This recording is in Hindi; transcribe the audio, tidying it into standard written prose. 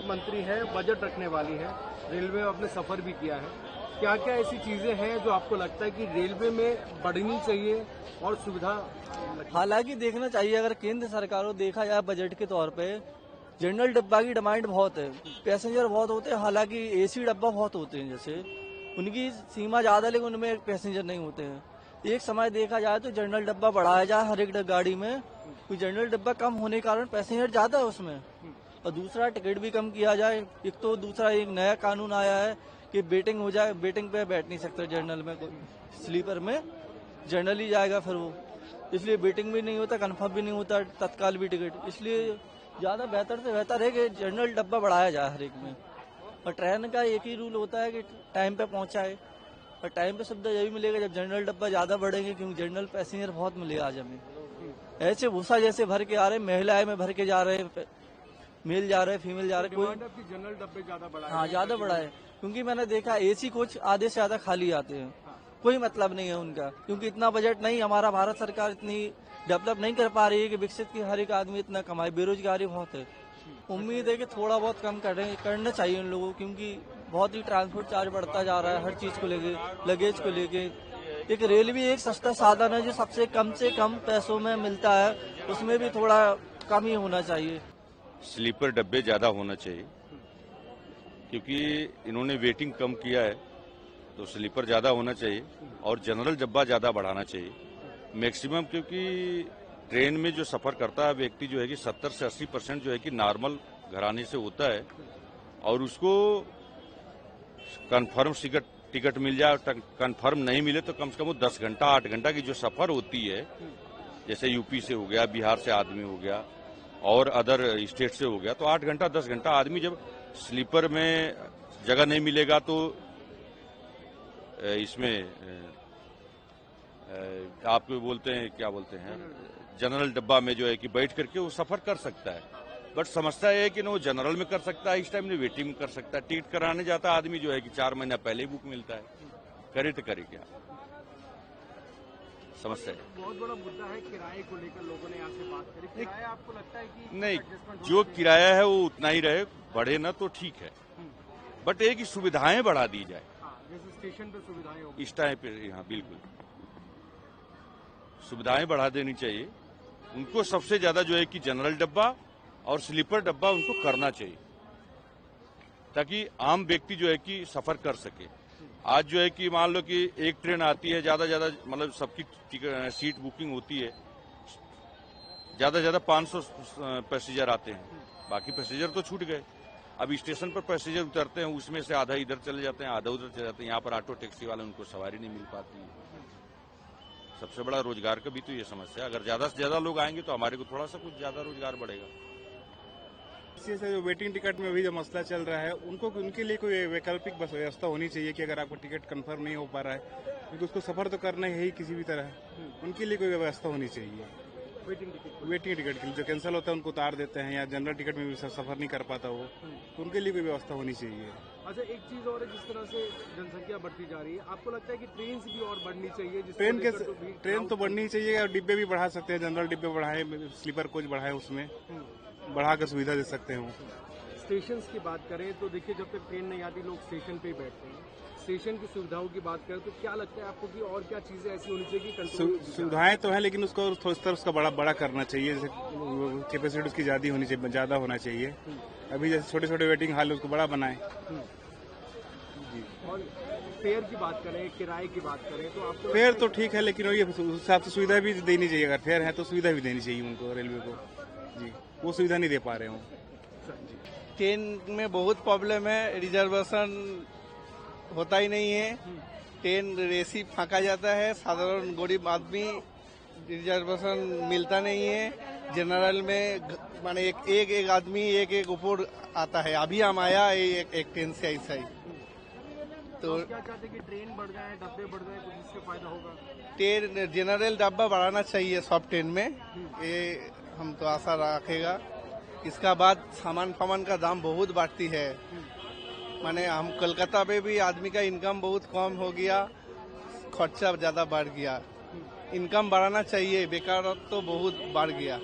मंत्री है, बजट रखने वाली है, रेलवे में आपने सफर भी किया है, क्या क्या ऐसी चीजें हैं जो आपको लगता है कि रेलवे में बढ़नी चाहिए और सुविधा? हालांकि देखना चाहिए, अगर केंद्र सरकार को देखा जाए बजट के तौर पे, जनरल डब्बा की डिमांड बहुत है, पैसेंजर बहुत होते हैं। हालांकि एसी डब्बा बहुत होते हैं, जैसे उनकी सीमा ज्यादा, लेकिन उनमें पैसेंजर नहीं होते हैं। एक समय देखा जाए तो जनरल डब्बा बढ़ाया जाए हर एक गाड़ी में, कोई जनरल डब्बा कम होने के कारण पैसेंजर ज्यादा है उसमें, और दूसरा टिकट भी कम किया जाए। एक तो दूसरा एक नया कानून आया है कि वेटिंग हो जाए, वेटिंग पे बैठ नहीं सकते जनरल में, स्लीपर में जनरल ही जाएगा फिर वो, इसलिए वेटिंग भी नहीं होता, कंफर्म भी नहीं होता तत्काल भी टिकट। इसलिए ज्यादा बेहतर से बेहतर है कि जनरल डब्बा बढ़ाया जाए हर एक में। और ट्रेन का एक ही रूल होता है कि टाइम पे पहुंचाए, और टाइम पे सुविधा यही मिलेगा जब जनरल डब्बा ज्यादा बढ़ेंगे, क्योंकि जनरल पैसेंजर बहुत मिलेगा आज हमें। ऐसे भूसा जैसे भर के आ रहे, महिलाएं में भर के जा रहे, मेल जा रहे, फीमेल जा रहे, कोई जनरल डब्बे ज्यादा बढ़ाए? हाँ, ज्यादा बढ़ा है, क्योंकि मैंने देखा एसी कोच आधे से ज्यादा खाली आते हैं, कोई मतलब नहीं है उनका, क्योंकि इतना बजट नहीं, हमारा भारत सरकार इतनी डेवलप नहीं कर पा रही है कि विकसित की हर एक आदमी इतना कमाए, बेरोजगारी बहुत है। उम्मीद है कि थोड़ा बहुत कम करना चाहिए उन लोगों को, क्योंकि बहुत ही ट्रांसपोर्ट चार्ज बढ़ता जा रहा है हर चीज को लेके, लगेज को लेके। एक रेलवे एक सस्ता साधन है जो सबसे कम पैसों में मिलता है, उसमें भी थोड़ा कम ही होना चाहिए। स्लीपर डब्बे ज्यादा होना चाहिए, क्योंकि इन्होंने वेटिंग कम किया है, तो स्लीपर ज्यादा होना चाहिए, और जनरल डब्बा ज्यादा बढ़ाना चाहिए मैक्सिमम, क्योंकि ट्रेन में जो सफर करता है व्यक्ति जो है कि 70 से 80% जो है कि नॉर्मल घराने से होता है, और उसको कन्फर्म टिकट मिल जाए, कन्फर्म नहीं मिले तो कम से कम वो 10 घंटा 8 घंटा की जो सफर होती है, जैसे यूपी से हो गया, बिहार से आदमी हो गया और अदर स्टेट से हो गया, तो 8 घंटा 10 घंटा आदमी जब स्लीपर में जगह नहीं मिलेगा तो इसमें आप बोलते हैं, क्या बोलते हैं, जनरल डब्बा में जो है कि बैठ करके वो सफर कर सकता है। बट समस्या है कि वो जनरल में कर सकता है, इस टाइम में वेटिंग में कर सकता है। टिकट कराने जाता आदमी जो है कि 4 महीना पहले ही बुक मिलता है, करे तो करे क्या, समस्या है। बहुत बड़ा मुद्दा है किराए को लेकर, लोगों ने यहाँ से बात करी। किराया आपको लगता है कि नहीं, जो किराया है वो उतना ही रहे, बढ़े ना तो ठीक है, बट एक ही सुविधाएं बढ़ा दी जाए, जैसे स्टेशन पे सुविधाएं होगी इस टाइम पे। हाँ बिल्कुल, सुविधाएं बढ़ा देनी चाहिए उनको। सबसे ज्यादा जो है कि जनरल डब्बा और स्लीपर डब्बा उनको करना चाहिए, ताकि आम व्यक्ति जो है कि सफर कर सके। आज जो है कि मान लो कि एक ट्रेन आती है, ज्यादा मतलब सबकी सीट बुकिंग होती है, ज्यादा 500 पैसेंजर आते हैं, बाकी पैसेंजर तो छूट गए। अब स्टेशन पर पैसेंजर उतरते हैं, उसमें से आधा इधर चले जाते हैं, आधा उधर चले जाते हैं। यहाँ पर ऑटो टैक्सी वाले, उनको सवारी नहीं मिल पाती है। सबसे बड़ा रोजगार का भी तो ये समस्या है। अगर ज्यादा से ज्यादा लोग आएंगे तो हमारे को थोड़ा सा कुछ ज्यादा रोजगार बढ़ेगा। इसी से जो वेटिंग टिकट में भी जो मसला चल रहा है, उनके लिए कोई वैकल्पिक बस व्यवस्था होनी चाहिए कि अगर आपको टिकट कंफर्म नहीं हो पा रहा है, क्योंकि उसको सफर तो करना है ही किसी भी तरह, उनके लिए कोई व्यवस्था होनी चाहिए। वेटिंग टिकट के लिए जो कैंसिल होता है उनको उतार देते हैं, या जनरल टिकट में भी सफर नहीं कर पाता वो, तो उनके लिए कोई व्यवस्था होनी चाहिए। अच्छा, एक चीज और है, जिस तरह से जनसंख्या बढ़ती जा रही है, आपको लगता है कि ट्रेन भी और बढ़नी चाहिए? ट्रेन तो बढ़नी चाहिए, और डिब्बे भी बढ़ा सकते हैं, जनरल डिब्बे बढ़ाए, स्लीपर कोच बढ़ाए, उसमें बढ़ा कर सुविधा दे सकते हैं। स्टेशन की बात करें तो देखिए, जब तक ट्रेन नहीं आती लोग स्टेशन पे ही बैठते हैं। स्टेशन की सुविधाओं की बात करें तो क्या लगता है आपको कि और क्या चीजें ऐसी होनी चाहिए कि कंट्रोल? सुविधाएं तो है, लेकिन उसको थोड़ा उसका बड़ा करना चाहिए, जैसे कैपेसिटी उसकी ज्यादा होना चाहिए। अभी जैसे छोटे छोटे वेटिंग हॉल, उसको बड़ा बनाए। और फेयर की बात करें, किराए की बात करें तो आपको फेयर तो ठीक है, लेकिन वही उस हिसाब से सुविधा भी देनी चाहिए। अगर फेयर है तो सुविधा भी देनी चाहिए उनको, रेलवे को। जी, वो सुविधा नहीं दे पा रहे हूँ। ट्रेन में बहुत प्रॉब्लम है, रिजर्वेशन होता ही नहीं है, ट्रेन रेसी फाँका जाता है, साधारण गरीब आदमी रिजर्वेशन मिलता नहीं है। जनरल में माने एक आदमी एक ऊपर आता है। अभी हम आया एक ट्रेन से ऐसा ही। तो क्या चाहते हैं कि ट्रेन बढ़ जाए, डब्बे बढ़ जाए, तो जिससे फायदा होगा? ट्रेन जनरल डब्बा बढ़ाना चाहिए सब ट्रेन में, ये हम तो आशा रखेगा। इसका बाद सामान का दाम बहुत बढ़ती है, माने हम कोलकाता में भी आदमी का इनकम बहुत कम हो गया, खर्चा ज्यादा बढ़ गया। इनकम बढ़ाना चाहिए, बेकारत्व तो बहुत बढ़ गया।